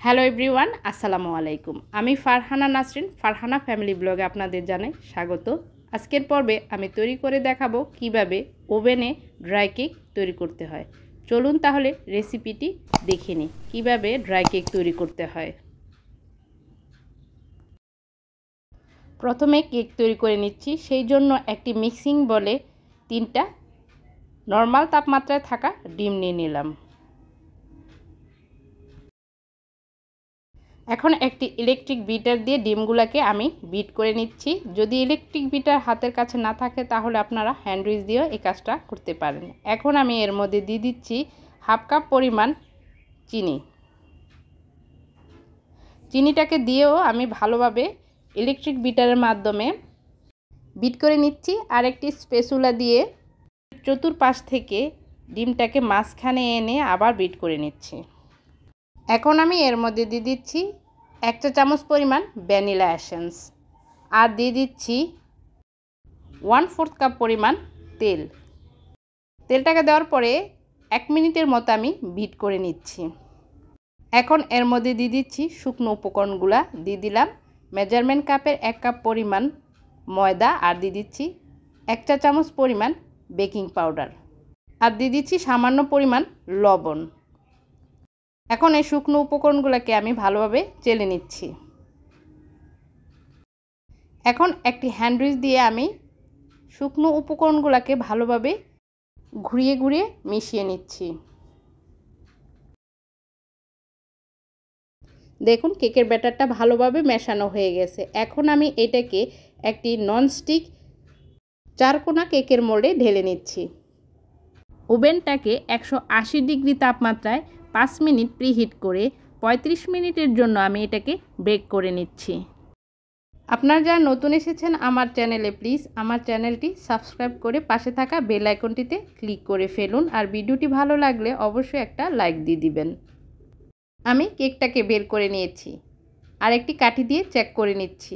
Hello everyone, আসসালামু আলাইকুম। আমি ফারহানা নাসরিন, ফারহানা ফ্যামিলি ব্লগে আপনাদের জানাই স্বাগত। আজকের পর্বে আমি তৈরি করে দেখাবো কিভাবে ওভেনে ড্রাই কেক তৈরি করতে হয়। চলুন তাহলে রেসিপিটি দেখে নিই কীভাবে ড্রাই কেক তৈরি করতে হয়। প্রথমে কেক তৈরি করে নিচ্ছি, সেই জন্য একটি মিক্সিং বলে 3টা নর্মাল তাপমাত্রায় থাকা ডিম নিয়ে নিলাম। এখন একটি ইলেকট্রিক বিটার দিয়ে ডিমগুলোকে আমি বিট করে নিচ্ছি। যদি ইলেকট্রিক বিটার হাতের কাছে না থাকে তাহলে আপনারা হ্যান্ড উইচ দিয়েও এই কাজটা করতে পারেন। এখন আমি এর মধ্যে দিয়ে দিচ্ছি হাফ কাপ পরিমাণ চিনি। চিনিটাকে দিয়েও আমি ভালোভাবে ইলেকট্রিক বিটারের মাধ্যমে বিট করে নিচ্ছি। আর একটি স্প্যাচুলা দিয়ে চতুর্পাশ থেকে ডিমটাকে মাঝখানে এনে আবার বিট করে নিচ্ছি। এখন আমি এর মধ্যে দিয়ে দিচ্ছি 1 চা চামচ পরিমাণ ভ্যানিলা এসেন্স আর দিয়ে দিচ্ছি 1/4 কাপ পরিমাণ তেল। তেলটাকে দেওয়ার পরে 1 মিনিটের মতো আমি বিট করে নিচ্ছি। এখন এর মধ্যে দিয়ে দিচ্ছি শুকনো উপকরণগুলো। দিয়ে দিলাম মেজারমেন্ট কাপের 1 কাপ পরিমাণ ময়দা আর দিয়ে দিচ্ছি 1 চা চামচ পরিমাণ বেকিং পাউডার আর দিয়ে দিচ্ছি সামান্য পরিমাণ লবণ। এখন এই শুকনো উপকরণগুলোকে আমি ভালোভাবে চেলে নিচ্ছি। এখন একটি হ্যান্ড উইচ দিয়ে আমি শুকনো উপকরণগুলোকে ভালোভাবে ঘুরিয়ে ঘুরিয়ে মিশিয়ে নিচ্ছি। দেখুন কেকের ব্যাটারটা ভালোভাবে মেশানো হয়ে গেছে। এখন আমি এটাকে একটি ননস্টিক 4 কোণা কেকের মোল্ডে ঢেলে নিচ্ছি। ওভেনটাকে 180 ডিগ্রি তাপমাত্রায় 5 মিনিট প্রিহিট করে 35 মিনিটের জন্য আমি এটাকে বেক করে নিচ্ছি। আপনারা যারা নতুন এসেছেন আমার চ্যানেলে, প্লিজ আমার চ্যানেলটি সাবস্ক্রাইব করে পাশে থাকা বেল আইকনটিতে ক্লিক করে ফেলুন। আর ভিডিওটি ভালো লাগলে অবশ্যই একটা লাইক দিয়ে দিবেন। আমি কেকটাকে বের করে নিয়েছি আর একটি কাঠি দিয়ে চেক করে নিচ্ছি।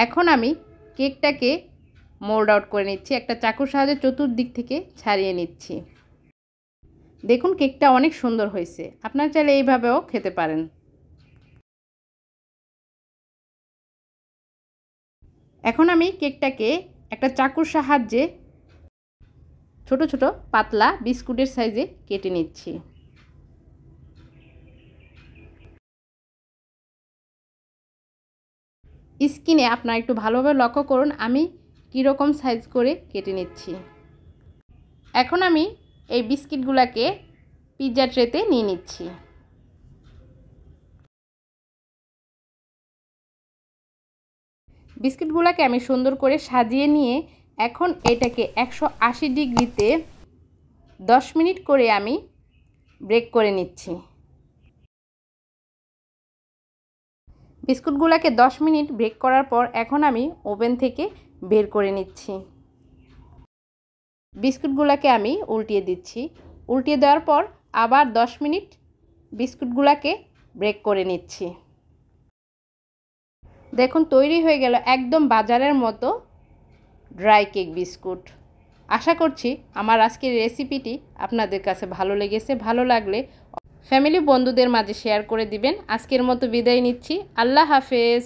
এখন আমি কেকটাকে মোল্ড আউট করে নিচ্ছি। একটা চাকুর সাহায্যে চতুর্দিক থেকে ছাড়িয়ে নিচ্ছি। দেখুন কেকটা অনেক সুন্দর হয়েছে। আপনারা চাইলে এইভাবেও খেতে পারেন। এখন আমি কেকটাকে একটা চাকুর সাহায্যে ছোট ছোট পাতলা বিস্কুটের সাইজে কেটে নিচ্ছি। স্কিনে আপনারা একটু ভালোভাবে লক্ষ্য করুন আমি কীরকম সাইজ করে কেটে নিচ্ছি। এখন আমি এই বিস্কিটগুলোকে পিৎজা ট্রেতে নিয়ে নিচ্ছি। বিস্কিটগুলোকে আমি সুন্দর করে সাজিয়ে নিয়ে এখন এটাকে 180 ডিগ্রিতে 10 মিনিট করে আমি বেক করে নিচ্ছি। বিস্কুটগুলোকে 10 মিনিট বেক করার পর এখন আমি ওভেন থেকে বের করে নিচ্ছি। বিস্কুটগুলোকে আমি উল্টিয়ে দিচ্ছি। উল্টিয়ে দেওয়ার পর আবার 10 মিনিট বিস্কুটগুলোকে বেক করে নিচ্ছি। দেখুন তৈরি হয়ে গেল একদম বাজারের মতো ড্রাই কেক বিস্কুট। আশা করছি আমার আজকের রেসিপিটি আপনাদের কাছে ভালো লেগেছে। ভালো লাগলে ফ্যামিলি বন্ধুদের মাঝে শেয়ার করে দিবেন। আজকের মতো বিদায় নিচ্ছি। আল্লাহ হাফেজ।